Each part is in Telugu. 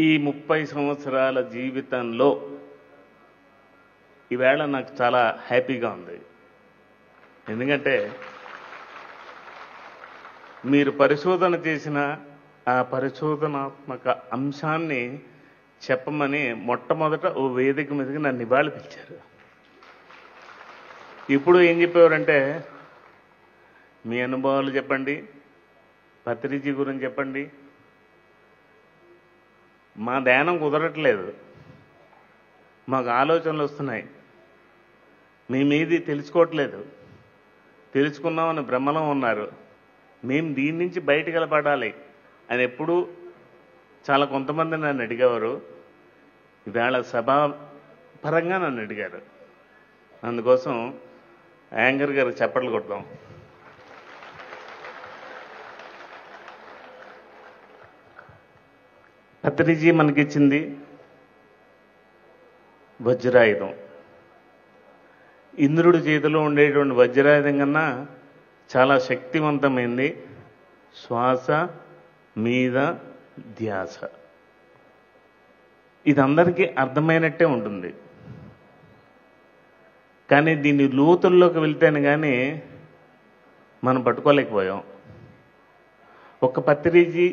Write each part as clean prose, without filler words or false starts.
ఈ 30 సంవత్సరాల జీవితంలో ఈవేళ నాకు చాలా హ్యాపీగా ఉంది. ఎందుకంటే మీరు పరిశోధన చేసిన ఆ పరిశోధనాత్మక అంశాన్ని చెప్పమని మొట్టమొదట ఓ వేదిక మీదకి నన్ను ఇవాళ పిలిచారు. ఇప్పుడు ఏం చెప్పేవారంటే, మీ అనుభవాలు చెప్పండి, పత్రిజీ గురించి చెప్పండి. మా ధ్యానం కుదరట్లేదు, మాకు ఆలోచనలు వస్తున్నాయి, మీ మీది తెలుసుకోవట్లేదు, తెలుసుకున్నామని భ్రమలో ఉన్నారు, మేము దీని నుంచి బయటికి వెళ్ళబడాలి అని ఎప్పుడు చాలా కొంతమంది నన్ను అడిగేవారు. ఈవేళ సభాపరంగా నన్ను అడిగారు. అందుకోసం యాంకర్ గారు చప్పట్లు కొడతాం. పత్రిజీ మనకిచ్చింది వజ్రాయుధం. ఇంద్రుడి చేతిలో ఉండేటువంటి వజ్రాయుధం కన్నా చాలా శక్తివంతమైంది శ్వాస మీద ధ్యాస. ఇది అందరికీ అర్థమైనట్టే ఉంటుంది, కానీ దీన్ని లోతుల్లోకి వెళ్తేనే కానీ మనం పట్టుకోలేకపోయాం. ఒక పత్రిజీ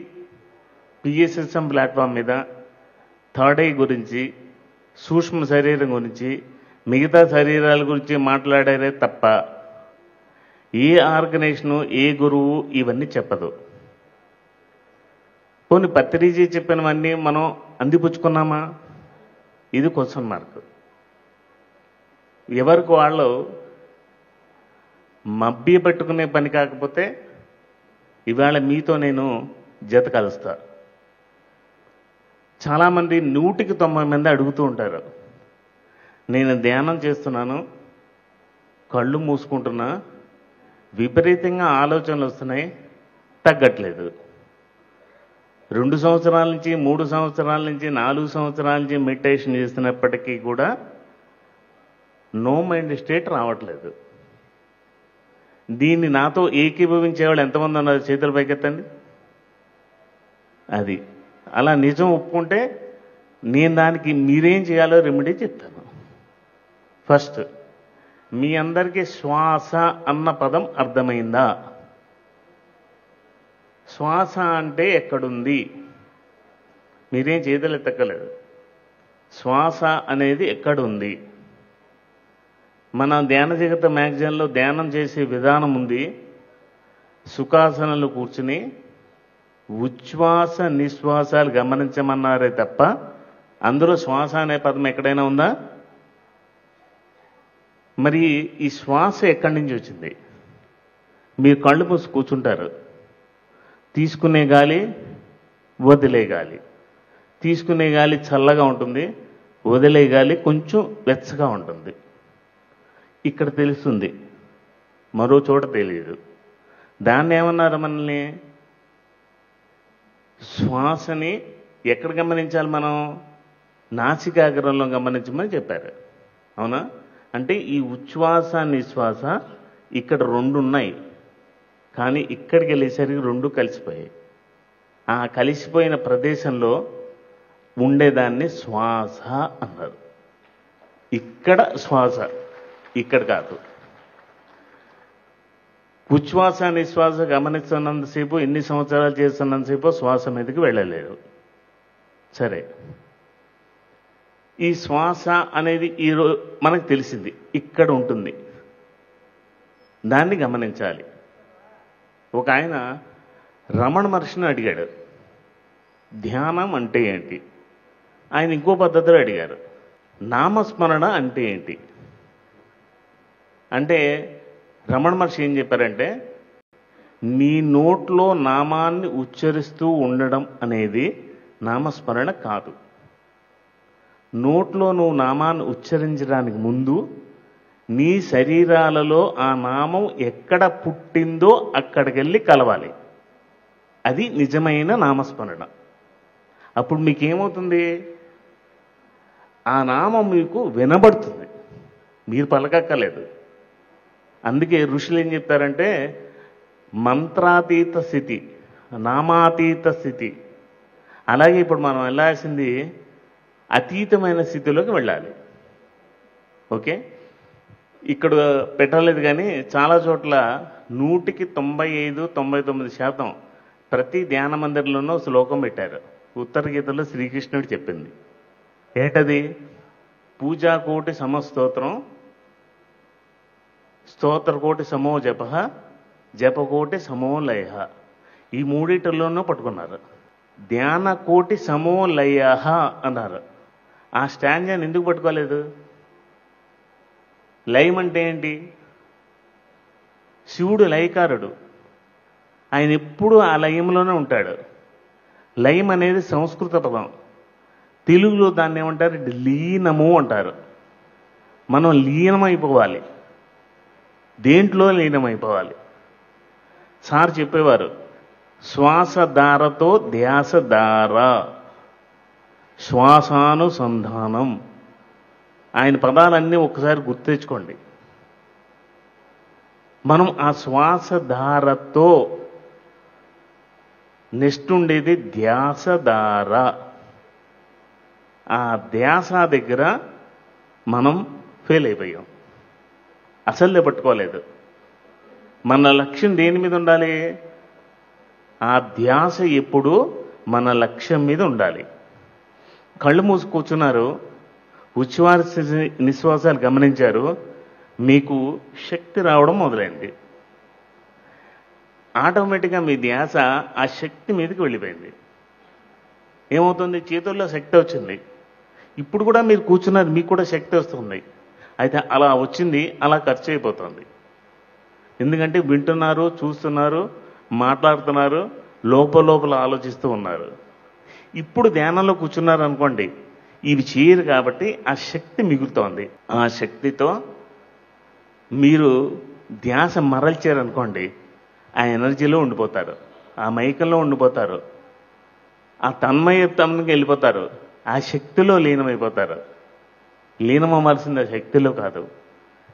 పిఎస్ఎస్ఎం ప్లాట్ఫామ్ మీద థర్డ్ ఐ గురించి, సూక్ష్మ శరీరం గురించి, మిగతా శరీరాల గురించి మాట్లాడారే తప్ప ఏ ఆర్గనైజేషను, ఏ గురువు ఇవన్నీ చెప్పదు. పోనీ పత్రిజీ చెప్పినవన్నీ మనం అందిపుచ్చుకున్నామా? ఇది క్వశ్చన్ మార్క్. ఎవరికి వాళ్ళు మభ్య పెట్టుకునే పని కాకపోతే ఇవాళ మీతో నేను జత కలుస్తా. చాలామంది 100కి 90 మంది అడుగుతూ ఉంటారు, నేను ధ్యానం చేస్తున్నాను, కళ్ళు మూసుకుంటున్నా, విపరీతంగా ఆలోచనలు వస్తున్నాయి, తగ్గట్లేదు. 2 సంవత్సరాల నుంచి, 3 సంవత్సరాల నుంచి, 4 సంవత్సరాల నుంచి మెడిటేషన్ చేస్తున్నప్పటికీ కూడా నో మైండ్ స్టేట్ రావట్లేదు. దీన్ని నాతో ఏకీభవించేవాళ్ళు ఎంతమంది ఉన్నారు? చేతులు పైకెత్తండి. అది అలా నిజం ఒప్పుకుంటే నేను దానికి మీరేం చేయాలో రెమెడీ చెప్తాను. ఫస్ట్, మీ అందరికీ శ్వాస అన్న పదం అర్థమైందా? శ్వాస అంటే ఎక్కడుంది? మీరేం చేతులు ఎత్తక్కలేదు. శ్వాస అనేది ఎక్కడుంది? మన ధ్యాన జగత మ్యాగజైన్లో ధ్యానం చేసే విధానం ఉంది. సుఖాసనంలో కూర్చుని ఉచ్ఛ్వాస నిశ్వాసాలు గమనించమన్నారే తప్ప అందులో శ్వాస అనే పదం ఎక్కడైనా ఉందా? మరి ఈ శ్వాస ఎక్కడి నుంచి వచ్చింది? మీరు కళ్ళు మూసి కూర్చుంటారు, తీసుకునే గాలి, వదిలే గాలి. తీసుకునే గాలి చల్లగా ఉంటుంది, వదిలే గాలి కొంచెం వెచ్చగా ఉంటుంది. ఇక్కడ తెలుస్తుంది, మరో చోట తెలియదు. దాన్ని ఏమన్నారు మనల్ని? శ్వాసని ఎక్కడ గమనించాలి మనం? నాసికాగ్రంలో గమనించమని చెప్పారు. అవునా? అంటే ఈ ఉచ్ఛ్వాస నిశ్వాస ఇక్కడ 2 ఉన్నాయి, కానీ ఇక్కడికి వెళ్ళేసరికి 2 కలిసిపోయాయి. ఆ కలిసిపోయిన ప్రదేశంలో ఉండేదాన్ని శ్వాస అన్నారు. ఇక్కడ శ్వాస, ఇక్కడ కాదు. ఉచ్ఛ్వాస నిశ్వాస గమనిస్తున్నంతసేపు, ఎన్ని సంవత్సరాలు చేస్తున్నంతసేపు శ్వాస మీదకి వెళ్ళలేదు. సరే, ఈ శ్వాస అనేది ఈరోజు మనకు తెలిసింది, ఇక్కడ ఉంటుంది, దాన్ని గమనించాలి. ఒక ఆయన రమణ మహర్షిని అడిగాడు, ధ్యానం అంటే ఏంటి? ఆయన ఇంకో పద్ధతిలో అడిగారు, నామస్మరణ అంటే ఏంటి? అంటే రమణ మహర్షి ఏం చెప్పారంటే, నీ నోట్లో నామాన్ని ఉచ్చరిస్తూ ఉండడం అనేది నామస్మరణ కాదు. నోట్లో నువ్వు నామాన్ని ఉచ్చరించడానికి ముందు నీ శరీరాలలో ఆ నామం ఎక్కడ పుట్టిందో అక్కడికి వెళ్ళి కలవాలి. అది నిజమైన నామస్మరణ. అప్పుడు మీకేమవుతుంది? ఆ నామం మీకు వినబడుతుంది, మీరు పలకక్కలేదు. అందుకే ఋషులు ఏం చెప్తారంటే, మంత్రాతీత స్థితి, నామాతీత స్థితి, అలాగే ఇప్పుడు మనం వెళ్ళాల్సింది అతీతమైన స్థితిలోకి వెళ్ళాలి. ఓకే, ఇక్కడ పెట్టలేదు కానీ చాలా చోట్ల 95-99% ప్రతి ధ్యాన మందిరంలోనూ శ్లోకం పెట్టారు. ఉత్తర గీతలో శ్రీకృష్ణుడు చెప్పింది ఏంటది? పూజాకోటి సమస్తోత్రం, స్తోత్రకోటి సమో జప, జపకోటి సమో లయ. ఈ మూడిటిల్లోనూ పట్టుకున్నారు. ధ్యాన కోటి సమో లయ అన్నారు. ఆ స్టాంజాన్ని ఎందుకు పట్టుకోలేదు? లయం అంటే ఏంటి? శివుడు లయకారుడు, ఆయన ఎప్పుడూ ఆ లయంలోనే ఉంటాడు. లయం అనేది సంస్కృత పదం, తెలుగులో దాన్ని ఏమంటారు? లీనము అంటారు. మనం లీనమైపోవాలి. దేంట్లో లీనమైపోవాలి? సార్ చెప్పేవారు, శ్వాసధారతో ధ్యాసధార, శ్వాసానుసంధానం. ఆయన పదాలన్నీ ఒక్కసారి గుర్తు తెచ్చుకోండి. మనం ఆ శ్వాసధారతో, నెక్స్ట్ ఉండేది ధ్యాసధార. ఆ ధ్యాస దగ్గర మనం ఫెయిల్ అయిపోయాం, అసలే పట్టుకోలేదు. మన లక్ష్యం దేని మీద ఉండాలి? ఆ ధ్యాస ఎప్పుడు మన లక్ష్యం మీద ఉండాలి. కళ్ళు మూసి కూర్చున్నారు, ఉచ్ఛ్వాస నిశ్వాసాలు గమనించారు, మీకు శక్తి రావడం మొదలైంది. ఆటోమేటిక్గా మీ ధ్యాస ఆ శక్తి మీదకి వెళ్ళిపోయింది. ఏమవుతుంది? చేతుల్లో శక్తి వచ్చింది. ఇప్పుడు కూడా మీరు కూర్చున్నారు, మీకు కూడా శక్తి వస్తుంది. అయితే అలా వచ్చింది, అలా ఖర్చు అయిపోతుంది. ఎందుకంటే వింటున్నారు, చూస్తున్నారు, మాట్లాడుతున్నారు, లోపల ఆలోచిస్తూ ఉన్నారు. ఇప్పుడు ధ్యానంలో కూర్చున్నారు అనుకోండి, ఇవి చేయరు కాబట్టి ఆ శక్తి మిగులుతోంది. ఆ శక్తితో మీరు ధ్యాస మరల్చారనుకోండి, ఆ ఎనర్జీలో ఉండిపోతారు, ఆ మైకంలో ఉండిపోతారు, ఆ తన్మయత్వంకి వెళ్ళిపోతారు, ఆ శక్తిలో లీనమైపోతారు. లీనమవ్వాల్సింది ఆ శక్తిలో కాదు.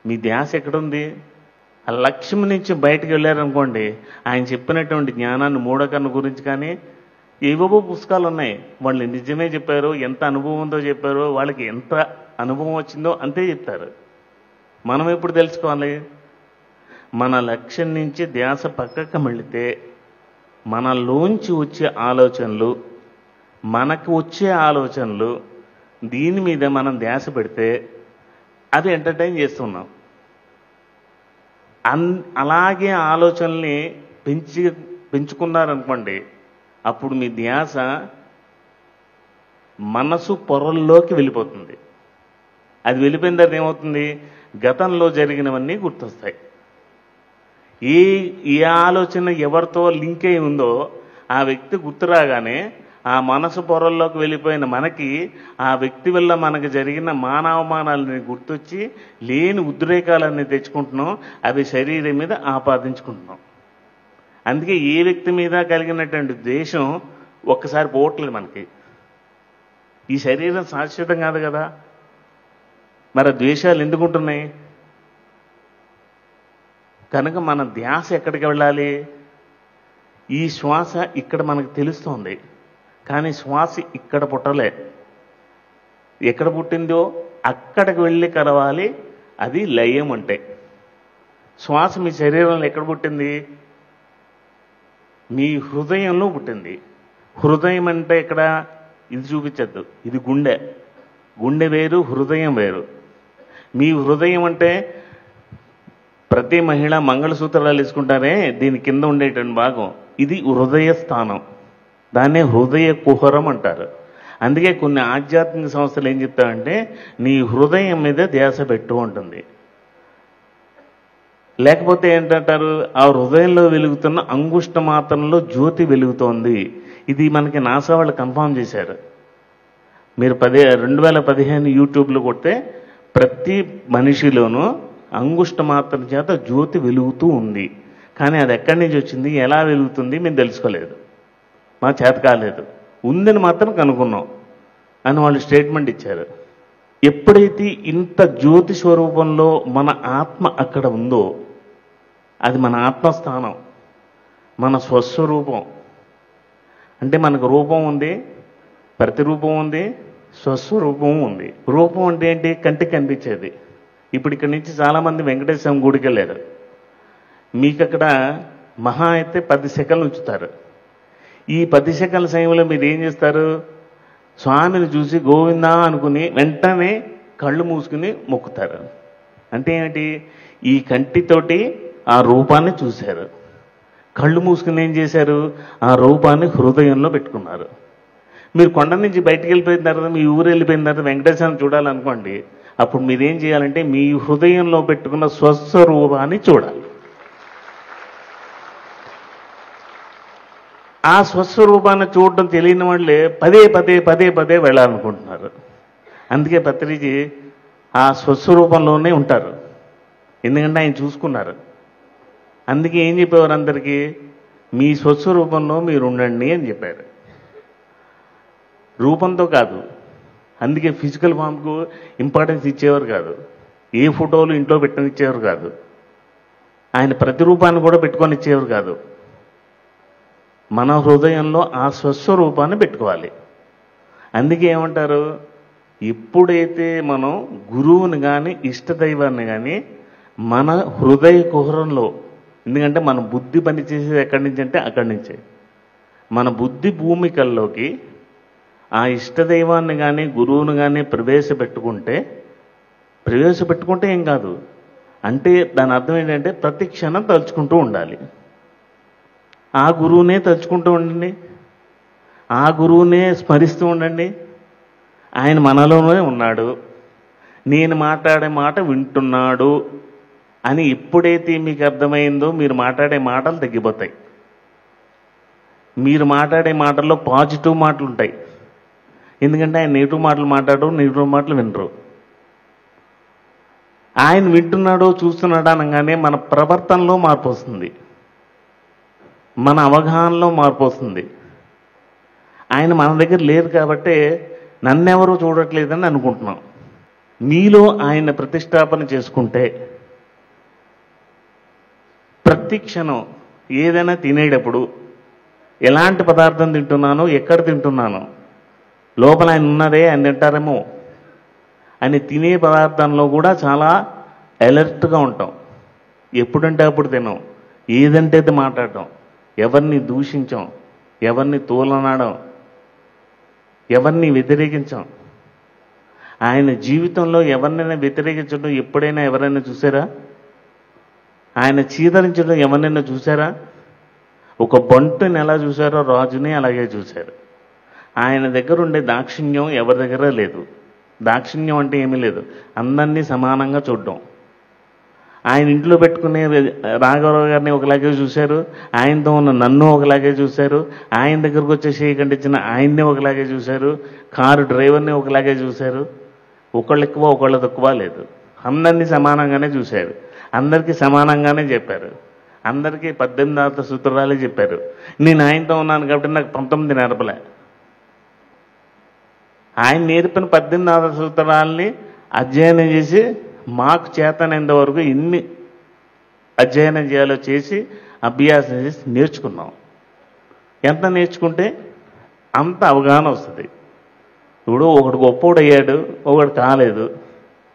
మీ ధ్యాస ఎక్కడుంది? ఆ లక్ష్యం నుంచి బయటకు వెళ్ళారనుకోండి, ఆయన చెప్పినటువంటి జ్ఞానాన్ని, మూఢకర్ణ గురించి కానీ ఏవేవో పుస్తకాలు ఉన్నాయి, వాళ్ళు నిజమే చెప్పారు, ఎంత అనుభవం ఉందో చెప్పారో, వాళ్ళకి ఎంత అనుభవం వచ్చిందో అంతే చెప్తారు. మనం ఎప్పుడు తెలుసుకోవాలి? మన లక్ష్యం నుంచి ధ్యాస పక్కకు వెళితే మనలోంచి వచ్చే ఆలోచనలు, మనకు వచ్చే ఆలోచనలు, దీని మీద మనం ధ్యాస పెడితే అది ఎంటర్టైన్ చేస్తున్నాం. అలాగే ఆలోచనల్ని పెంచుకున్నారనుకోండి, అప్పుడు మీ ధ్యాస మనసు పొరల్లోకి వెళ్ళిపోతుంది. అది వెళ్ళిపోయిన తర్వాత ఏమవుతుంది? గతంలో జరిగినవన్నీ గుర్తొస్తాయి. ఏ ఆలోచన ఎవరితో లింక్ అయి ఉందో ఆ వ్యక్తి గుర్తు రాగానే ఆ మనసు పొరల్లోకి వెళ్ళిపోయిన మనకి ఆ వ్యక్తి వల్ల మనకు జరిగిన మానవమానాలని గుర్తొచ్చి లేని ఉద్రేకాలన్నీ తెచ్చుకుంటున్నాం, అవి శరీరం మీద ఆపాదించుకుంటున్నాం. అందుకే ఏ వ్యక్తి మీద కలిగినటువంటి ద్వేషం ఒక్కసారి పోవట్లేదు మనకి. ఈ శరీరం శాశ్వతం కాదు కదా, మరి ద్వేషాలు ఎందుకు ఉంటున్నాయి? కనుక మన ధ్యాస ఎక్కడికి వెళ్ళాలి? ఈ శ్వాస ఇక్కడ మనకు తెలుస్తోంది, కానీ శ్వాస ఇక్కడ పుట్టలే. ఎక్కడ పుట్టిందో అక్కడికి వెళ్ళి కలవాలి. అది లయం అంటే. శ్వాస మీ శరీరంలో ఎక్కడ పుట్టింది? మీ హృదయంలో పుట్టింది. హృదయం అంటే ఇక్కడ ఇది చూపించద్దు, ఇది గుండె. గుండె వేరు, హృదయం వేరు. మీ హృదయం అంటే ప్రతి మహిళ మంగళసూత్రాలు వేసుకుంటారే, దీని కింద ఉండేటువంటి భాగం, ఇది హృదయ స్థానం. దాన్నే హృదయ కుహరం అంటారు. అందుకే కొన్ని ఆధ్యాత్మిక సంస్థలు ఏం చెప్తారంటే నీ హృదయం మీద ధ్యాస పెట్టు ఉంటుంది. లేకపోతే ఏంటంటారు? ఆ హృదయంలో వెలుగుతున్న అంగుష్ట మాత్రంలో జ్యోతి వెలుగుతోంది. ఇది మనకి నాసా వాళ్ళు కన్ఫామ్ చేశారు. మీరు 2015 యూట్యూబ్లో కొడితే ప్రతి మనిషిలోనూ అంగుష్ట మాత్రం చేత జ్యోతి వెలుగుతూ ఉంది. కానీ అది ఎక్కడి నుంచి వచ్చింది, ఎలా వెలుగుతుంది మేము తెలుసుకోలేదు, మా చేత కాలేదు, ఉందని మాత్రం కనుక్కున్నాం అని వాళ్ళు స్టేట్మెంట్ ఇచ్చారు. ఎప్పుడైతే ఇంత జ్యోతి స్వరూపంలో మన ఆత్మ అక్కడ ఉందో, అది మన ఆత్మస్థానం, మన స్వస్వరూపం. అంటే మనకు రూపం ఉంది, ప్రతిరూపం ఉంది, స్వస్వరూపం ఉంది. రూపం అంటే ఏంటి? కంటికి కనిపించేది. ఇప్పుడు ఇక్కడి నుంచి చాలామంది వెంకటేశ్వరం గుడికి వెళ్ళారు. మీకు అక్కడ మహా అయితే 10 సెకన్లు ఉంచుతారు. ఈ 10 సెకన్ల సమయంలో మీరు ఏం చేస్తారు? స్వామిని చూసి గోవిందా అనుకుని వెంటనే కళ్ళు మూసుకుని మొక్కుతారు. అంటే ఏమిటి? ఈ కంటితోటి ఆ రూపాన్ని చూశారు, కళ్ళు మూసుకుని ఏం చేశారు? ఆ రూపాన్ని హృదయంలో పెట్టుకున్నారు. మీరు కొండ నుంచి బయటికి వెళ్ళిపోయిన తర్వాత, మీ ఊరు వెళ్ళిపోయిన తర్వాత వెంకటేశ్వరం చూడాలనుకోండి, అప్పుడు మీరేం చేయాలంటే మీ హృదయంలో పెట్టుకున్న స్వస్వరూపాన్ని చూడాలి. ఆ స్వస్వరూపాన్ని చూడటం తెలియని వాళ్ళే పదే పదే పదే పదే వెళ్ళాలనుకుంటున్నారు. అందుకే పత్రిజీ ఆ స్వస్వరూపంలోనే ఉంటారు, ఎందుకంటే ఆయన చూసుకున్నారు. అందుకే ఏం చెప్పేవారు అందరికీ? మీ స్వస్వరూపంలో మీరు ఉండండి అని చెప్పారు. రూపంతో కాదు. అందుకే ఫిజికల్ ఫామ్కు ఇంపార్టెన్స్ ఇచ్చేవారు కాదు, ఏ ఫోటోలు ఇంట్లో పెట్టనిచ్చేవారు కాదు, ఆయన ప్రతిరూపాన్ని కూడా పెట్టుకొని ఇచ్చేవారు కాదు. మన హృదయంలో ఆ స్వస్వరూపాన్ని పెట్టుకోవాలి. అందుకే ఏమంటారు? ఎప్పుడైతే మనం గురువుని కానీ ఇష్టదైవాన్ని కానీ మన హృదయ కుహరంలో, ఎందుకంటే మన బుద్ధి పనిచేసేది ఎక్కడి నుంచి అంటే అక్కడి నుంచే, మన బుద్ధి భూమికల్లోకి ఆ ఇష్టదైవాన్ని కానీ గురువుని కానీ ప్రవేశపెట్టుకుంటే ఏం కాదు. అంటే దాని అర్థం ఏంటంటే ప్రతి క్షణం తలుచుకుంటూ ఉండాలి. ఆ గురువునే తలుచుకుంటూ ఉండండి, ఆ గురువునే స్మరిస్తూ ఉండండి. ఆయన మనలోనే ఉన్నాడు, నేను మాట్లాడే మాట వింటున్నాడు అని ఎప్పుడైతే మీకు అర్థమైందో మీరు మాట్లాడే మాటలు తగ్గిపోతాయి. మీరు మాట్లాడే మాటల్లో పాజిటివ్ మాటలు ఉంటాయి, ఎందుకంటే ఆయన నెగిటివ్ మాటలు మాట్లాడరు, నెగిటివ్ మాటలు వినరు. ఆయన వింటున్నాడో చూస్తున్నాడు అనగానే మన ప్రవర్తనలో మార్పు వస్తుంది, మన అవగాహనలో మార్పు వస్తుంది. ఆయన మన దగ్గర లేరు కాబట్టే నన్నెవరూ చూడట్లేదని అనుకుంటున్నాం. మీలో ఆయన ప్రతిష్టాపన చేసుకుంటే ప్రతి క్షణం ఏదైనా తినేటప్పుడు ఎలాంటి పదార్థం తింటున్నానో, ఎక్కడ తింటున్నానో, లోపల ఆయన ఉన్నదే ఆయన తింటారేమో అని తినే పదార్థంలో కూడా చాలా అలర్ట్గా ఉంటాం. ఎప్పుడంటే అప్పుడు తినాం, ఏదంటే అది మాట్లాడటం, ఎవరిని దూషించాం, ఎవరిని తోలనాడం, ఎవరిని వ్యతిరేకించాం. ఆయన జీవితంలో ఎవరినైనా వ్యతిరేకించడం ఎప్పుడైనా ఎవరైనా చూసారా? ఆయన చీదరించడం ఎవరినైనా చూసారా? ఒక బంటుని ఎలా చూశారో రాజుని అలాగే చూశారు. ఆయన దగ్గర ఉండే దాక్షిణ్యం ఎవరి దగ్గర లేదు. దాక్షిణ్యం అంటే ఏమీ లేదు, అందరినీ సమానంగా చూడడం. ఆయన ఇంట్లో పెట్టుకునే రాఘవరావు గారిని ఒకలాగే చూశారు, ఆయనతో ఉన్న నన్ను ఒకలాగే చూశారు, ఆయన దగ్గరకు వచ్చే చేయకండిచ్చిన ఆయన్ని ఒకలాగే చూశారు, కారు డ్రైవర్ని ఒకలాగే చూశారు. ఒకళ్ళు ఎక్కువ ఒకళ్ళు తక్కువ లేదు, అందరినీ సమానంగానే చూశారు, అందరికీ సమానంగానే చెప్పారు, అందరికీ 18 సూత్రాలే చెప్పారు. నేను ఆయనతో ఉన్నాను కాబట్టి నాకు 19 నేర్పలే. ఆయన నేర్పిన 18 సూత్రాలని అధ్యయనం చేసి మాకు చేతనంత వరకు ఎన్ని అధ్యయనం చేయాలో చేసి అభ్యాసం చేసి నేర్చుకున్నాం. ఎంత నేర్చుకుంటే అంత అవగాహన వస్తుంది. ఇప్పుడు ఒకడు గొప్పోడు అయ్యాడు, ఒకడు కాలేదు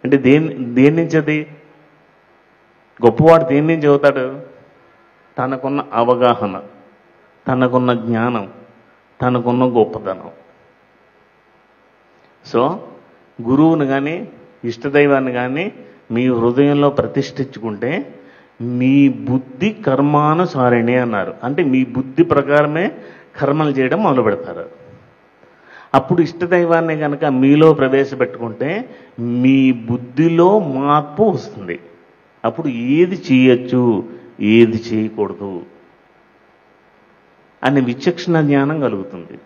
అంటే దేని నుంచి అది? గొప్పవాడు దేని నుంచి అవుతాడు? తనకున్న అవగాహన, తనకున్న జ్ఞానం, తనకున్న గొప్పతనం. సో గురువుని కానీ ఇష్టదైవాన్ని కానీ మీ హృదయంలో ప్రతిష్ఠించుకుంటే మీ బుద్ధి కర్మానుసారిణి అన్నారు. అంటే మీ బుద్ధి ప్రకారమే కర్మలు చేయడం మొదలు పెడతారు. అప్పుడు ఇష్టదైవాన్ని కనుక మీలో ప్రవేశపెట్టుకుంటే మీ బుద్ధిలో మార్పు వస్తుంది. అప్పుడు ఏది చేయొచ్చు, ఏది చేయకూడదు అనే విచక్షణ జ్ఞానం కలుగుతుంది.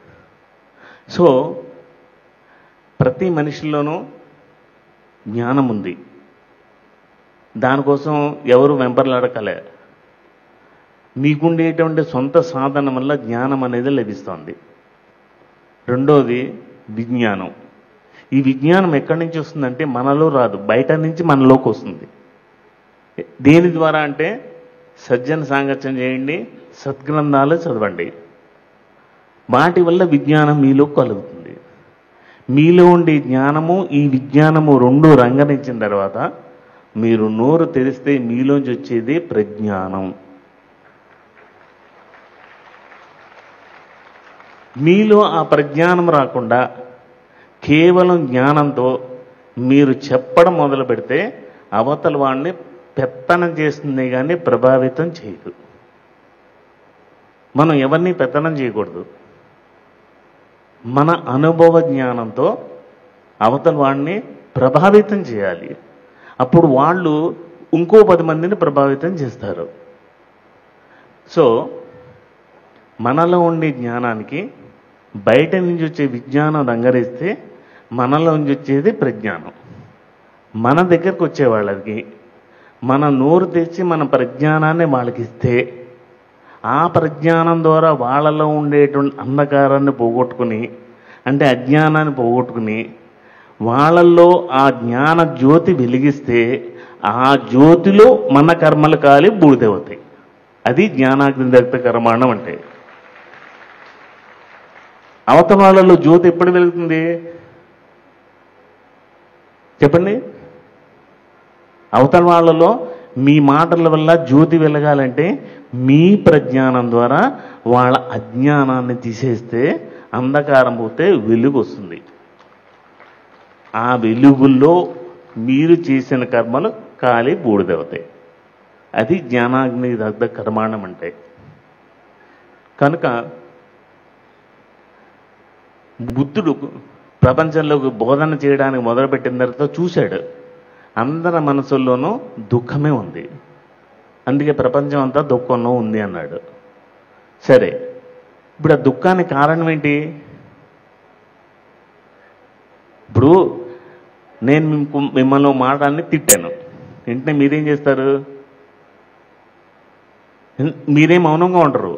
సో ప్రతి మనిషిలోనూ జ్ఞానం ఉంది, దానికోసం ఎవరు వెంపర్లాడకలే. మీకుండేటువంటి సొంత సాధన వల్ల జ్ఞానం అనేది లభిస్తుంది. రెండోది విజ్ఞానం. ఈ విజ్ఞానం ఎక్కడి నుంచి వస్తుందంటే మనలో రాదు, బయట నుంచి మనలోకి వస్తుంది. దేని ద్వారా అంటే సజ్జన సాంగత్యం చేయండి, సద్గ్రంథాలు చదవండి, వాటి వల్ల విజ్ఞానం మీలో కలుగుతుంది. మీలో ఉండే జ్ఞానము ఈ విజ్ఞానము రెండు రంగరించిన తర్వాత మీరు నోరు తెరిస్తే మీలోంచి వచ్చేది ప్రజ్ఞానం. మీలో ఆ ప్రజ్ఞానం రాకుండా కేవలం జ్ఞానంతో మీరు చెప్పడం మొదలు పెడితే అవతల వాడిని పెత్తనం చేస్తుంది కానీ ప్రభావితం చేయదు. మనం ఎవరిని పెత్తనం చేయకూడదు. మన అనుభవ జ్ఞానంతో అవతల వాడిని ప్రభావితం చేయాలి. అప్పుడు వాళ్ళు ఇంకో 10 మందిని ప్రభావితం చేస్తారు. సో మనలో ఉండే జ్ఞానానికి బయట నుంచి వచ్చే విజ్ఞానం రంగరిస్తే మనలో నుంచి వచ్చేది ప్రజ్ఞానం. మన దగ్గరకు వచ్చే వాళ్ళకి మన నోరు తెచ్చి మన ప్రజ్ఞానాన్ని వాళ్ళకి ఇస్తే ఆ ప్రజ్ఞానం ద్వారా వాళ్ళలో ఉండేటువంటి అంధకారాన్ని పోగొట్టుకుని, అంటే అజ్ఞానాన్ని పోగొట్టుకుని వాళ్ళల్లో ఆ జ్ఞాన జ్యోతి వెలిగిస్తే ఆ జ్యోతిలో మన కర్మలు కాలి బూడిదవుతాయి. అది జ్ఞానాగ్ని దగ్ధ కర్మాణం అంటే. అవతల వాళ్ళలో జ్యోతి ఎప్పుడు వెలుగుతుంది చెప్పండి? అవతల వాళ్ళలో మీ మాటల వల్ల జ్యోతి వెలగాలంటే మీ ప్రజ్ఞానం ద్వారా వాళ్ళ అజ్ఞానాన్ని తీసేస్తే అంధకారం పోతే వెలుగు వస్తుంది. ఆ వెలుగుల్లో మీరు చేసిన కర్మలు కాలి బూడిదవుతాయి. అది జ్ఞానాగ్ని దగ్ధ కర్మాణం అంటే. కనుక బుద్ధుడు ప్రపంచంలోకి బోధన చేయడానికి మొదలుపెట్టిన తర్వాత చూశాడు, అందరి మనసుల్లోనూ దుఃఖమే ఉంది, అందుకే ప్రపంచం అంతా దుఃఖంలో ఉంది అన్నాడు. సరే, ఇప్పుడు ఆ దుఃఖానికి కారణం ఏంటి? ఇప్పుడు నేను మిమ్మల్ని మాటల్ని తిట్టాను, వెంటనే మీరేం చేస్తారు? మీరేం మౌనంగా ఉంటారు.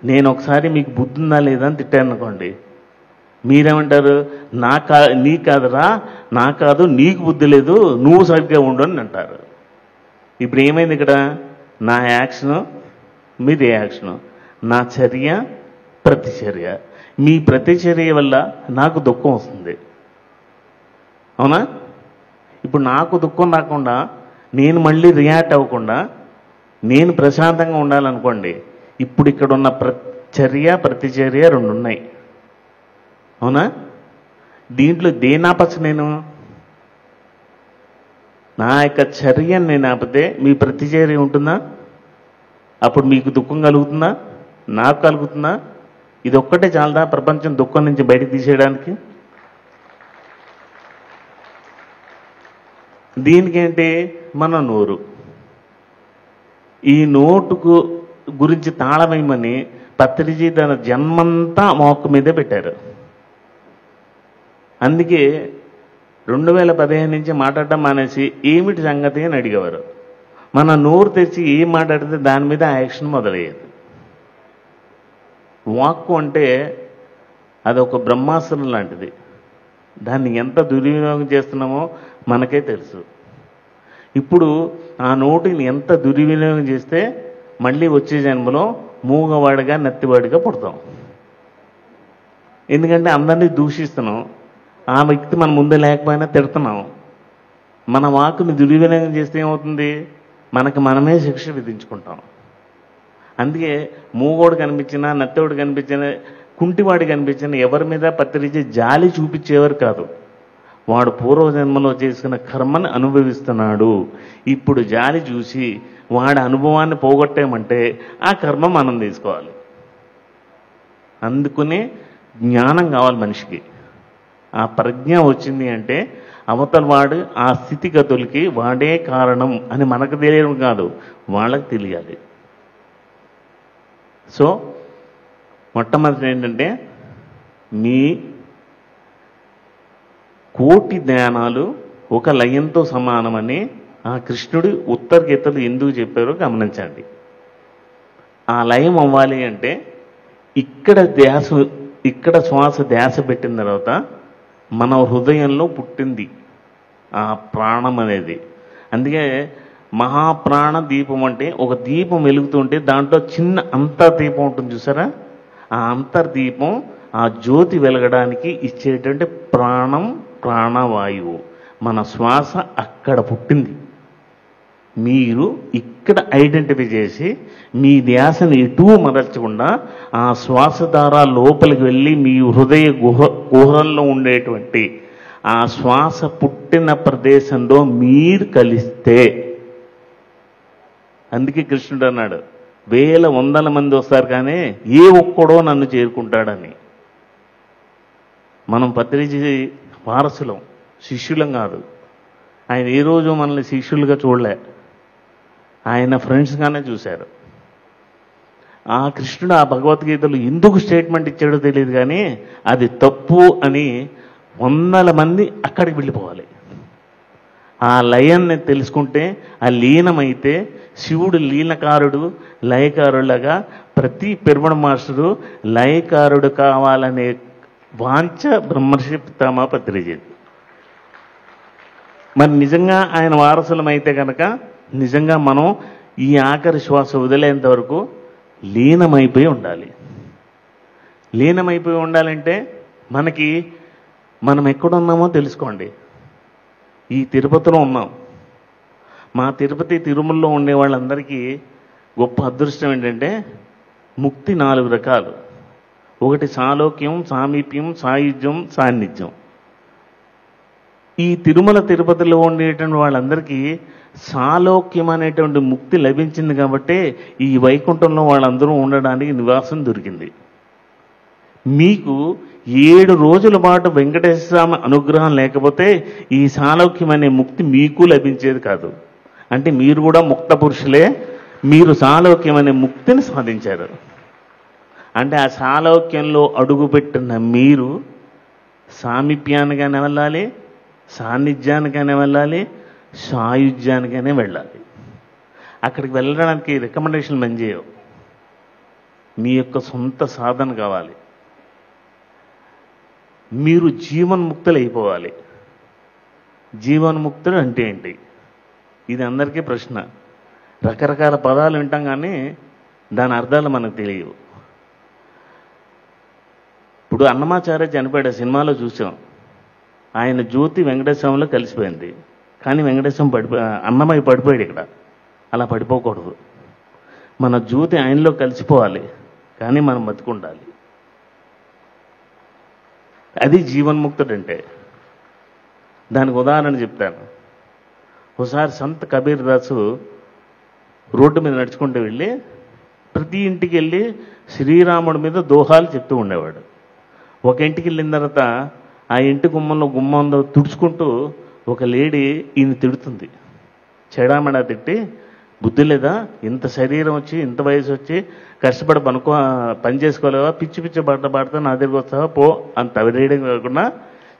నేను ఒకసారి మీకు బుద్ధి ఉందా లేదా అని తిట్టాను అనుకోండి, మీరేమంటారు? నీ కాదురా, నా కాదు, నీకు బుద్ధి లేదు, నువ్వు సరిగ్గా ఉండు అని అంటారు. ఇప్పుడు ఏమైంది ఇక్కడ? నా యాక్షను, మీ రియాక్షను, నా చర్య ప్రతిచర్య. మీ ప్రతిచర్య వల్ల నాకు దుఃఖం వస్తుంది, అవునా? ఇప్పుడు నాకు దుఃఖం రాకుండా నేను మళ్ళీ రియాక్ట్ అవ్వకుండా నేను ప్రశాంతంగా ఉండాలనుకోండి, ఇప్పుడు ఇక్కడ ఉన్న చర్య ప్రతిచర్య రెండు ఉన్నాయి, అవునా? దీంట్లో దేనాపచ్చు? నేను నా యొక్క చర్యను నేను ఆపితే మీ ప్రతిచర్య ఉంటుందా? అప్పుడు మీకు దుఃఖం కలుగుతుందా? నాకు కలుగుతుందా? ఇది ఒక్కటే చాలదా ప్రపంచం దుఃఖం నుంచి బయటకు తీసేయడానికి? దీనికేంటి? మన నోరు. ఈ నోటుకు గురించి తాళమేమని పత్రిజీ తన జన్మంతా మోక్క మీదే పెట్టారు. అందుకే 2015 నుంచి మాట్లాడటం మానేసి ఏమిటి సంగతి అని అడిగేవారు. మన నోరు తెచ్చి ఏం మాట్లాడితే దాని మీద యాక్షన్ మొదలయ్యేది. వాక్కు అంటే అదొక బ్రహ్మాస్త్రం లాంటిది. దాన్ని ఎంత దుర్వినియోగం చేస్తున్నామో మనకే తెలుసు. ఇప్పుడు ఆ నోటిని ఎంత దుర్వినియోగం చేస్తే మళ్ళీ వచ్చే జన్మలో మూగవాడిగా నెత్తివాడిగా పుడతాం. ఎందుకంటే అందరినీ దూషిస్తున్నాం, ఆ వ్యక్తి మన ముందే లేకపోయినా తిడుతున్నాం. మన వాక్కుని దుర్వినియోగం చేస్తే ఏమవుతుంది? మనకి మనమే శిక్ష విధించుకుంటాం. అందుకే మూగోడు కనిపించినా, నెత్తోడు కనిపించినా, కుంటివాడు కనిపించినా ఎవరి మీద పత్రిజీ జాలి చూపించేవారు కాదు. వాడు పూర్వజన్మలో చేసుకున్న కర్మని అనుభవిస్తున్నాడు, ఇప్పుడు జాలి చూసి వాడి అనుభవాన్ని పోగొట్టామంటే ఆ కర్మ మనం తీసుకోవాలి. అందుకనే జ్ఞానం కావాలి మనిషికి. ఆ ప్రజ్ఞ వచ్చింది అంటే అవతల వాడు ఆ స్థితిగతులకి వాడే కారణం అని మనకు తెలియడం కాదు, వాళ్ళకి తెలియాలి. సో మొట్టమొదటి ఏంటంటే, మీ కోటి ధ్యానాలు ఒక లయంతో సమానమని ఆ కృష్ణుడు ఉత్తర గీతలు ఎందుకు చెప్పారో గమనించండి. ఆ లయం అవ్వాలి అంటే ఇక్కడ శ్వాస ధ్యాస పెట్టిన తర్వాత మన హృదయంలో పుట్టింది ఆ ప్రాణం అనేది. అందుకే మహాప్రాణ దీపం అంటే ఒక దీపం వెలుగుతుంటే దాంట్లో చిన్న అంతర్దీపం ఉంటుంది చూసారా? ఆ అంతర్దీపం ఆ జ్యోతి వెలగడానికి ఇచ్చేటువంటి ప్రాణం, ప్రాణవాయువు. మన శ్వాస అక్కడ పుట్టింది. మీరు ఇక్కడ ఐడెంటిఫై చేసి మీ ధ్యాసను ఎటూ మరల్చకుండా ఆ శ్వాస ద్వారా లోపలికి వెళ్ళి మీ హృదయ గుహల్లో ఉండేటువంటి ఆ శ్వాస పుట్టిన ప్రదేశంలో మీరు కలిస్తే, అందుకే కృష్ణుడు అన్నాడు, వేల వందల మంది వస్తారు కానీ ఏ ఒక్కడో నన్ను చేరుకుంటాడని. మనం పత్రిజీ వారసులం, శిష్యులం కాదు. ఆయన ఏ రోజు మనల్ని శిష్యులుగా చూడలే, ఆయన ఫ్రెండ్స్గానే చూశారు. ఆ కృష్ణుడు ఆ భగవద్గీతలో ఎందుకు స్టేట్మెంట్ ఇచ్చాడో తెలియదు కానీ అది తప్పు అని వందల మంది అక్కడికి వెళ్ళిపోవాలి. ఆ లయాన్ని తెలుసుకుంటే, ఆ లీనమైతే శివుడు లీనకారుడు లయకారులాగా ప్రతి పెరుమణ మాస్టరు లయకారుడు కావాలనే వాంఛ బ్రహ్మర్షి పితామహ పత్రిజీ. మరి నిజంగా ఆయన వారసులమైతే కనుక నిజంగా మనం ఈ ఆఖరి శ్వాస వదిలేంత వరకు లీనమైపోయి ఉండాలి. లీనమైపోయి ఉండాలంటే మనం ఎక్కడున్నామో తెలుసుకోండి. ఈ తిరుపతిలో ఉన్నాం. మా తిరుపతి తిరుమలలో ఉండే వాళ్ళందరికీ గొప్ప అదృష్టం ఏంటంటే ముక్తి 4 రకాలు. ఒకటి సాలోక్యం, సామీప్యం, సాయుధ్యం, సాన్నిధ్యం. ఈ తిరుమల తిరుపతిలో ఉండేటువంటి వాళ్ళందరికీ సాలోక్యం అనేటువంటి ముక్తి లభించింది కాబట్టి ఈ వైకుంఠంలో వాళ్ళందరూ ఉండడానికి నివాసం దొరికింది. మీకు 7 రోజుల పాటు వెంకటేశ్వర స్వామి అనుగ్రహం లేకపోతే ఈ సాలోక్యం అనే ముక్తి మీకు లభించేది కాదు. అంటే మీరు కూడా ముక్త పురుషులే, మీరు సాలోక్యం అనే ముక్తిని సాధించారు. అంటే ఆ సాలోక్యంలో అడుగుపెట్టిన మీరు సామీప్యానికైనా వెళ్ళాలి, సాన్నిధ్యానికైనా వెళ్ళాలి, సాయుధ్యానికైనా వెళ్ళాలి. అక్కడికి వెళ్ళడానికి రికమెండేషన్ మంచియో, మీ యొక్క సొంత సాధన కావాలి. మీరు జీవన్ముక్తులు అయిపోవాలి. జీవన్ముక్తులు అంటే ఏంటి? ఇది అందరికీ ప్రశ్న. రకరకాల పదాలు వింటాం కానీ దాని అర్థాలు మనకు తెలియవు. ఇప్పుడు అన్నమాచార్య చనిపోయాడు, సినిమాలో చూసాం. ఆయన జ్యోతి వెంకటేశ్వరంలో కలిసిపోయింది. కానీ వెంకటేశ్వరం అన్నమయ్య పడిపోయాడు. ఇక్కడ అలా పడిపోకూడదు. మన జ్యోతి ఆయనలో కలిసిపోవాలి, కానీ మనం బతుకుండాలి. అది జీవన్ముక్తుడంటే. దానికి ఉదాహరణ చెప్తాను. ఒకసారి సంత్ కబీర్ దాసు రోడ్డు మీద నడుచుకుంటూ వెళ్ళి ప్రతి ఇంటికి వెళ్ళి శ్రీరాముడి మీద దోహాలు చెప్తూ ఉండేవాడు. ఒక ఇంటికి వెళ్ళిన తర్వాత ఆ ఇంటి గుమ్మంలో తుడుచుకుంటూ ఒక లేడీ ఈయన తిడుతుంది. చెడామడా తిట్టి, బుద్ధి లేదా, ఇంత శరీరం వచ్చి ఇంత వయసు వచ్చి కష్టపడి పని చేసుకోలేవా, పిచ్చి పిచ్చి బట్ట పడితే నా దగ్గరికి వస్తావా పో అని తవిరేయడం కాకుండా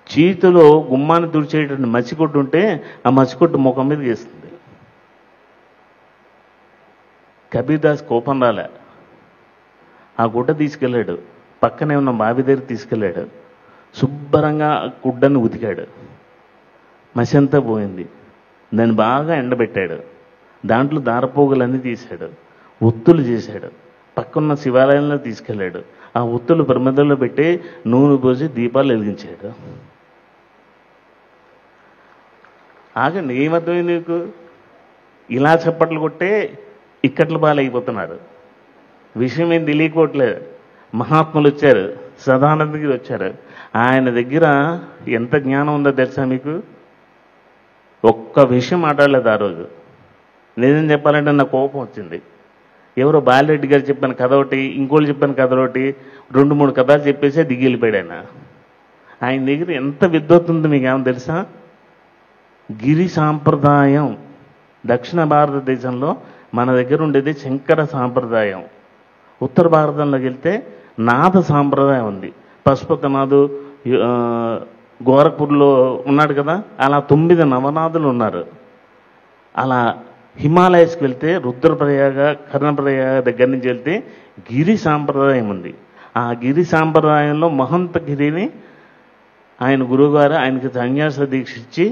చేతిలో గుమ్మాన్ని తుడిచేటువంటి మసికొట్టు ఉంటే ఆ మసికొట్టు ముఖం మీద వేస్తుంది. కబీర్ దాస్ కోపం రాలే. ఆ గుడ్డ తీసుకెళ్ళాడు, పక్కనే ఉన్న బావి దగ్గర తీసుకెళ్ళాడు, శుభ్రంగా గుడ్డను ఉతికాడు. మసి అంతా పోయింది. దాన్ని బాగా ఎండబెట్టాడు. దాంట్లో దారపోగులన్నీ తీశాడు, ఒత్తులు చేశాడు. పక్కన్న శివాలయంలో తీసుకెళ్ళాడు. ఆ ఒత్తులు ప్రమిదల్లో పెట్టి నూనె పోసి దీపాలు వెలిగించాడు. ఆగండి, ఏమర్థమైంది మీకు? ఇలా చప్పట్లు కొట్టే ఇక్కట్ల పాలైపోతున్నారు. విషయం ఏం తెలియకోవట్లేదు. మహాత్ములు వచ్చారు, సదానందగిరి వచ్చారు. ఆయన దగ్గర ఎంత జ్ఞానం ఉందో తెలుసా మీకు? ఒక్క విషయం మాట్లాడలేదు ఆ రోజు. నిజం చెప్పాలంటే నాకు కోపం వచ్చింది. ఎవరో బాలరెడ్డి గారు చెప్పిన కథ ఒకటి, ఇంకోళ్ళు చెప్పిన కథ ఒకటి, 2-3 కథలు చెప్పేసి దిగి వెళ్ళిపోయాడు ఆయన. ఆయన దగ్గర ఎంత విద్వత్తు ఉందో మీకు ఏమో తెలుసా? గిరి సాంప్రదాయం. దక్షిణ భారతదేశంలో మన దగ్గర ఉండేది శంకర సాంప్రదాయం. ఉత్తర భారతంలోకి వెళ్తే నాథ సాంప్రదాయం ఉంది. పశుపతినాథు గోరఖ్పూర్లో ఉన్నాడు కదా, అలా 9 నవనాథులు ఉన్నారు. అలా హిమాలయస్కి వెళ్తే రుద్రప్రయాగ, కర్ణప్రయాగ దగ్గర నుంచి వెళ్తే గిరి సాంప్రదాయం ఉంది. ఆ గిరి సాంప్రదాయంలో మహంతగిరిని ఆయన గురువుగారు ఆయనకి సన్యాస దీక్ష ఇచ్చి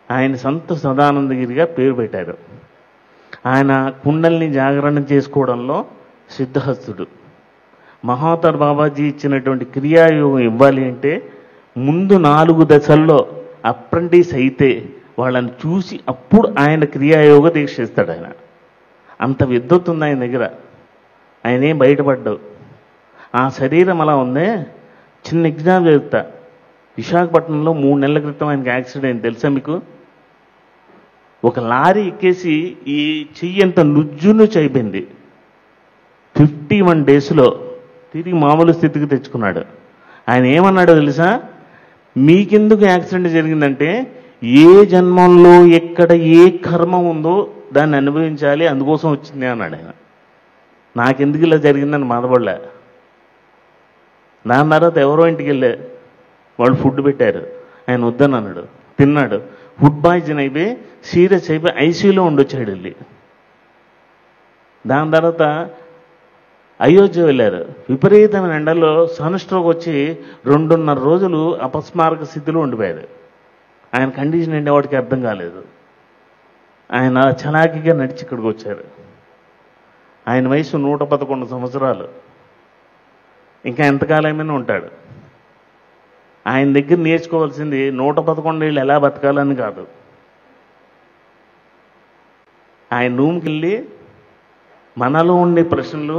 ఆయన సంత సదానందగిరిగా పేరు పెట్టారు. ఆయన కుండల్ని జాగరణ చేసుకోవడంలో సిద్ధహస్తుడు. మహావతార్ బాబాజీ ఇచ్చినటువంటి క్రియాయోగం ఇవ్వాలి అంటే ముందు 4 దశల్లో అప్రెంటిస్ అయితే వాళ్ళని చూసి అప్పుడు ఆయన క్రియాయోగ దీక్ష ఇస్తాడు. ఆయన అంత విద్వత్తు ఉంది ఆయన దగ్గర. ఆయన ఏం బయటపడ్డావు. ఆ శరీరం అలా ఉందే. చిన్న ఎగ్జాంపుల్ చెప్తా. విశాఖపట్నంలో 3 నెలల క్రితం ఆయనకి యాక్సిడెంట్ అయింది, తెలుసా మీకు? ఒక లారీ ఎక్కేసి ఈ చెయ్యి ఎంత నుజ్జు అయిపోయింది. 51 డేస్లో తిరిగి మామూలు స్థితికి తెచ్చుకున్నాడు. ఆయన ఏమన్నాడో తెలుసా? మీకెందుకు యాక్సిడెంట్ జరిగిందంటే ఏ జన్మంలో ఎక్కడ ఏ కర్మ ఉందో దాన్ని అనుభవించాలి, అందుకోసం వచ్చింది అన్నాడు ఆయన. నాకెందుకు ఇలా జరిగిందని బాధపడలే. దాని తర్వాత ఎవరో ఇంటికి వెళ్ళే వాళ్ళు ఫుడ్ పెట్టారు, ఆయన వద్దని అన్నాడు, తిన్నాడు. ఫుడ్ పాయిజన్ అయిపోయి సీరియస్ అయిపోయి ఐసీయూలో ఉండొచ్చాడు వెళ్ళి. దాని తర్వాత అయోధ్య వెళ్ళారు. విపరీతమైన ఎండలో సన్ స్ట్రోక్ వచ్చి 2.5 రోజులు అపస్మారక స్థితిలో ఉండిపోయాడు. ఆయన కండిషన్ ఏంటి వాడికి అర్థం కాలేదు. ఆయన చలాకీగా నడిచి ఇక్కడికి వచ్చారు. ఆయన వయసు 111 సంవత్సరాలు. ఇంకా ఎంతకాలమైనా ఉంటాడు. ఆయన దగ్గర నేర్చుకోవాల్సింది 111 ఏళ్ళు ఎలా బతకాలని కాదు. ఆయన రూమ్కి వెళ్ళి మనలో ఉండే ప్రశ్నలు,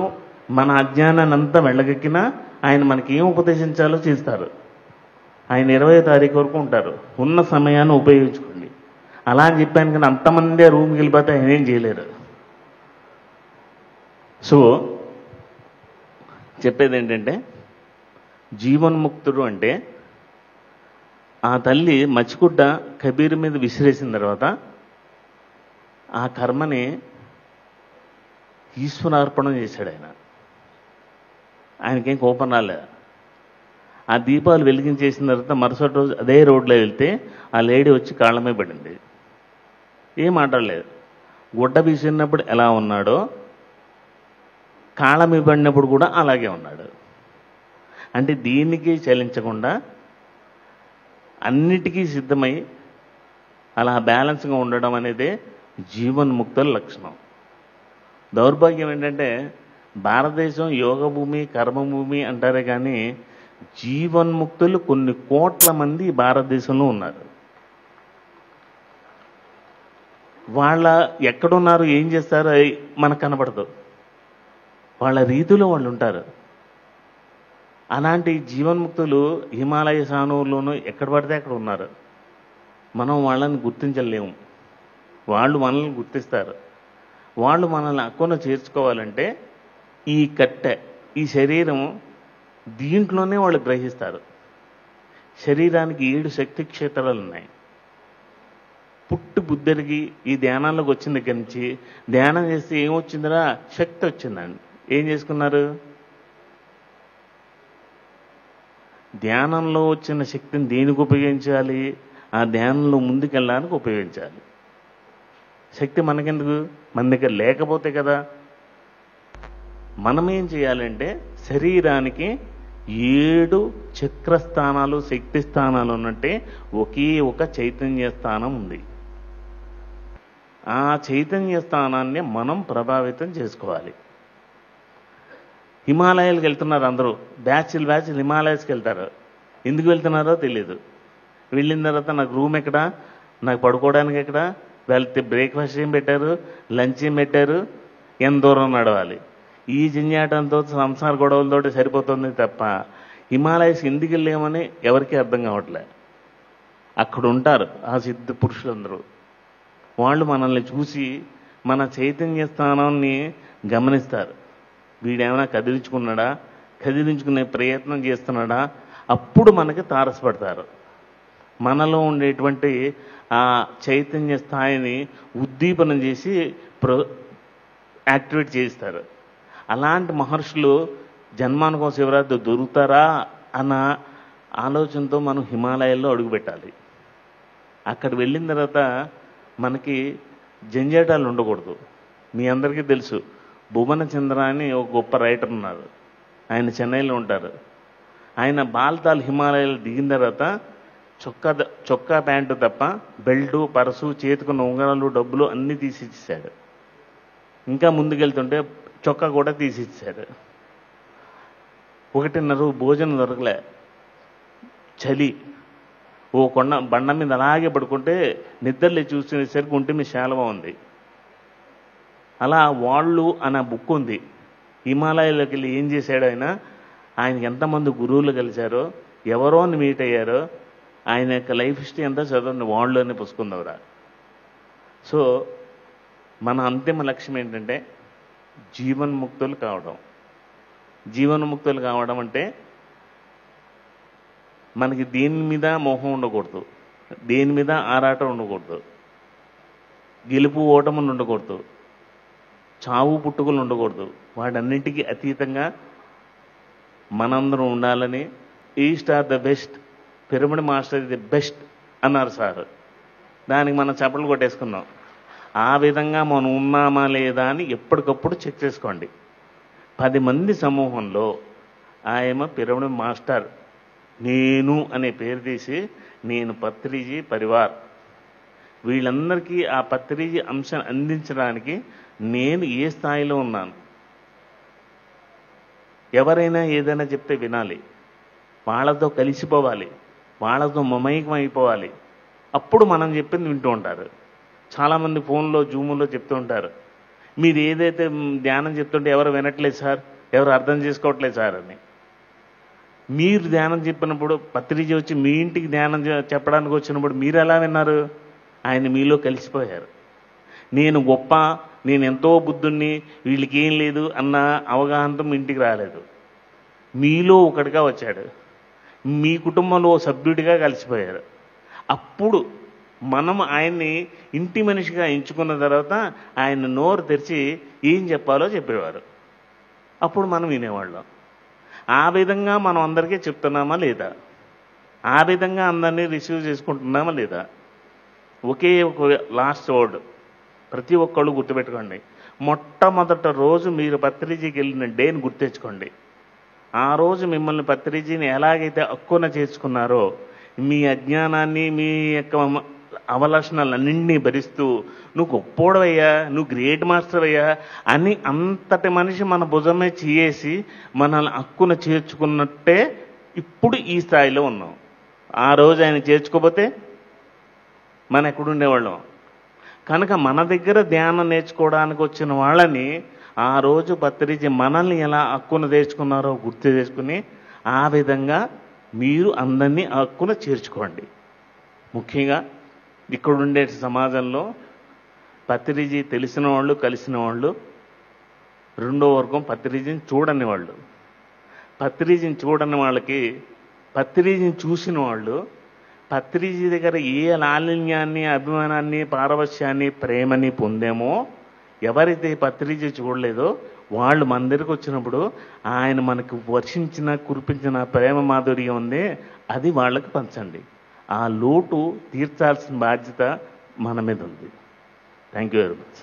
మన అజ్ఞానాన్ని అంతా వెళ్ళగక్కినా ఆయన మనకి ఏం ఉపదేశించాలో చేస్తారు. ఆయన 20వ తారీఖు వరకు ఉంటారు. ఉన్న సమయాన్ని ఉపయోగించుకోండి. అలా అని చెప్పాను కానీ అంతమంది ఆ రూమ్కి వెళ్ళిపోతే ఆయన ఏం చేయలేరు. సో చెప్పేది ఏంటంటే, జీవన్ముక్తుడు అంటే ఆ తల్లి మచ్చిగుడ్డ కబీర్ మీద విసిరేసిన తర్వాత ఆ కర్మని ఈశ్వరార్పణం చేశాడు ఆయన. ఆయనకేం కోపం రాలేదు. ఆ దీపాలు వెలిగించేసిన తర్వాత మరుసటి రోజు అదే రోడ్లో వెళ్తే ఆ లేడీ వచ్చి కాళ్ళ మీద పడింది. ఏం మాట్లాడలేదు. గుడ్డ విసిరినప్పుడు ఎలా ఉన్నాడో కాళ్ళ మీద పడినప్పుడు కూడా అలాగే ఉన్నాడు. అంటే దీనికి చలించకుండా అన్నిటికీ సిద్ధమై అలా బ్యాలెన్స్గా ఉండడం అనేదే జీవన్ముక్తుల లక్షణం. దౌర్భాగ్యం ఏంటంటే భారతదేశం యోగ భూమి, కర్మభూమి అంటారే కానీ జీవన్ముక్తులు కొన్ని కోట్ల మంది భారతదేశంలో ఉన్నారు. వాళ్ళ ఎక్కడున్నారు, ఏం చేస్తారో మనకు కనపడదు. వాళ్ళ రీతిలో వాళ్ళు ఉంటారు. అలాంటి జీవన్ముక్తులు హిమాలయ సానువుల్లోనూ ఎక్కడ పడితే అక్కడ ఉన్నారు. మనం వాళ్ళని గుర్తించలేము. వాళ్ళు మనల్ని గుర్తిస్తారు. వాళ్ళు మనల్ని అక్కున చేర్చుకోవాలంటే ఈ కట్టె, ఈ శరీరం దీంట్లోనే వాళ్ళు గ్రహిస్తారు. శరీరానికి 7 శక్తి క్షేత్రాలు ఉన్నాయి. పుట్టు బుద్ధరికి ఈ ధ్యానాల్లోకి వచ్చిన దగ్గర నుంచి ధ్యానం చేస్తే ఏమొచ్చిందిరా? శక్తి వచ్చిందండి. ఏం చేసుకున్నారు? ధ్యానంలో వచ్చిన శక్తిని దేనికి ఉపయోగించాలి? ఆ ధ్యానంలో ముందుకెళ్ళడానికి ఉపయోగించాలి. శక్తి మనకెందుకు? మన దగ్గర లేకపోతే కదా. మనం ఏం చేయాలంటే శరీరానికి 7 చక్రస్థానాలు, శక్తి స్థానాలు ఉన్నట్టే ఒకే ఒక చైతన్య స్థానం ఉంది. ఆ చైతన్య స్థానాన్ని మనం ప్రభావితం చేసుకోవాలి. హిమాలయాలకు వెళ్తున్నారు అందరూ, బ్యాచ్లు హిమాలయాస్కి వెళ్తారు. ఎందుకు వెళ్తున్నారో తెలియదు. వెళ్ళిన తర్వాత నాకు రూమ్ ఎక్కడా, నాకు పడుకోవడానికి ఎక్కడా, వెళ్తే బ్రేక్ఫాస్ట్ ఏం పెట్టారు, లంచ్ ఏం పెట్టారు, ఎంత దూరం నడవాలి, ఈ జింజాటంతో సంసార గొడవలతో సరిపోతుంది తప్ప హిమాలయస్ ఎందుకు వెళ్ళామని ఎవరికీ అర్థం కావట్లే. అక్కడ ఉంటారు ఆ సిద్ధ పురుషులందరూ. వాళ్ళు మనల్ని చూసి మన చైతన్య స్థానాన్ని గమనిస్తారు. వీడేమైనా కదిలించుకున్నాడా, కదిలించుకునే ప్రయత్నం చేస్తున్నాడా, అప్పుడు మనకి తారసపడతారు. మనలో ఉండేటువంటి ఆ చైతన్య స్థాయిని ఉద్దీపనం చేసి యాక్టివేట్ చేస్తారు. అలాంటి మహర్షులు జన్మానుకో శివరాత్రి దొరుకుతారా అన్న ఆలోచనతో మనం హిమాలయాల్లో అడుగుపెట్టాలి. అక్కడ వెళ్ళిన తర్వాత మనకి జంజాటాలు ఉండకూడదు. మీ అందరికీ తెలుసు, భువన చంద్ర అని ఒక గొప్ప రైటర్ ఉన్నారు. ఆయన చెన్నైలో ఉంటారు. ఆయన బాల్తాల్ హిమాలయాలు దిగిన తర్వాత చొక్కా ప్యాంటు తప్ప బెల్టు, పరసు, చేతుకున్న ఉంగరాలు, డబ్బులు అన్నీ తీసిచ్చాడు. ఇంకా ముందుకెళ్తుంటే చొక్కా కూడా తీసిచ్చారు. 1:30 భోజనం దొరకలే, చలి, ఓ బండ మీద అలాగే పడుకుంటే నిద్రలే చూసేసరికి ఒంటి మీద శాలువా ఉంది. అలా వాళ్ళు అనే బుక్ ఉంది. హిమాలయాల్లోకి వెళ్ళి ఏం చేశాడో ఆయనకి ఎంతమంది గురువులు కలిశారో, ఎవరో మీట్ అయ్యారో, ఆయన యొక్క లైఫ్ హిస్టరీ అంతా చదవండి, వాళ్ళు అనే పుస్తకం ద్వారా. సో మన అంతిమ లక్ష్యం ఏంటంటే జీవన్ముక్తులు కావడం. జీవన్ముక్తులు కావడం అంటే మనకి దేని మీద మోహం ఉండకూడదు, దేని మీద ఆరాటం ఉండకూడదు, గెలుపు ఓటములు ఉండకూడదు, చావు పుట్టుకలు ఉండకూడదు. వాటన్నింటికీ అతీతంగా మనందరం ఉండాలని. East are the best, pyramid master ఇది బెస్ట్ అన్నారు సార్. దానికి మనం చప్పట్లు కొట్టేసుకున్నాం. ఆ విధంగా మనం ఉన్నామా లేదా అని ఎప్పటికప్పుడు చెక్ చేసుకోండి. 10 మంది సమూహంలో ఆయమ పిరమిడ్ మాస్టర్, నేను అనే పేరు తీసి నేను పత్రిజీ పరివార్, వీళ్ళందరికీ ఆ పత్రిజీ అంశం అందించడానికి నేను ఏ స్థాయిలో ఉన్నాను. ఎవరైనా ఏదైనా చెప్తే వినాలి, వాళ్ళతో కలిసిపోవాలి, వాళ్ళతో మమైకం అయిపోవాలి. అప్పుడు మనం చెప్పింది వింటూ ఉంటారు. చాలామంది ఫోన్లో జూములో చెప్తూ ఉంటారు, మీరు ఏదైతే ధ్యానం చెప్తుంటే ఎవరు వినట్లేదు సార్, ఎవరు అర్థం చేసుకోవట్లేదు సార్ అని. మీరు ధ్యానం చెప్పినప్పుడు పత్రిజీ వచ్చి మీ ఇంటికి ధ్యానం చెప్పడానికి వచ్చినప్పుడు మీరు ఎలా విన్నారు? ఆయన మీలో కలిసిపోయారు. నేను గొప్ప, నేను ఎంతో బుద్ధుణ్ణి, వీళ్ళకి ఏం లేదు అన్న అవగాహనతో మీ ఇంటికి రాలేదు. మీలో ఒకటిగా వచ్చాడు, మీ కుటుంబంలో సభ్యుడిగా కలిసిపోయారు. అప్పుడు మనం ఆయన్ని ఇంటి మనిషిగా ఎంచుకున్న తర్వాత ఆయన నోరు తెరిచి ఏం చెప్పాలో చెప్పేవారు. అప్పుడు మనం వినేవాళ్ళం. ఆ విధంగా మనం అందరికీ చెప్తున్నామా లేదా? ఆ విధంగా అందరినీ రిసీవ్ చేసుకుంటున్నామా లేదా? ఒకే ఒక లాస్ట్ వర్డ్ ప్రతి ఒక్కళ్ళు గుర్తుపెట్టుకోండి. మొట్టమొదట రోజు మీరు పత్రిజీకి వెళ్ళిన డేని గుర్తెచ్చుకోండి. ఆ రోజు మిమ్మల్ని పత్రిజీని ఎలాగైతే హక్కున చేర్చుకున్నారో, మీ అజ్ఞానాన్ని, మీ యొక్క అవలక్షణాలన్నింటినీ భరిస్తూ నువ్వు గొప్పోడవయ్యా, నువ్వు గ్రేట్ మాస్టర్ అయ్యా అని అంతటి మనిషి మన భుజమే చేసి మనల్ని హక్కున చేర్చుకున్నట్టే ఇప్పుడు ఈ స్థాయిలో ఉన్నాం. ఆ రోజు ఆయన చేర్చుకోకపోతే మనం ఎక్కడుండేవాళ్ళం. కనుక మన దగ్గర ధ్యానం నేర్చుకోవడానికి వచ్చిన వాళ్ళని ఆ రోజు పత్రిజీ మనల్ని ఎలా హక్కున తెచ్చుకున్నారో గుర్తు చేసుకుని ఆ విధంగా మీరు అందరినీ హక్కున చేర్చుకోండి. ముఖ్యంగా ఇక్కడుండే సమాజంలో పత్రిజీ తెలిసిన వాళ్ళు, కలిసిన వాళ్ళు, రెండో వర్గం పత్రిజీని చూడని వాళ్ళు. పత్రిజీని చూడని వాళ్ళకి పత్రిజీని చూసిన వాళ్ళు పత్రిజీ దగ్గర ఏ లాలిన్యాన్ని, అభిమానాన్ని, పారవశ్యాన్ని, ప్రేమని పొందేమో, ఎవరైతే పత్రిజీ చూడలేదో వాళ్ళు మన దగ్గరకు వచ్చినప్పుడు ఆయన మనకు వర్షించిన, కురిపించిన ప్రేమ మాధుర్యం ఉంది, అది వాళ్ళకి పంచండి. ఆ లోటు తీర్చాల్సిన బాధ్యత మన మీద ఉంది. Thank you very much.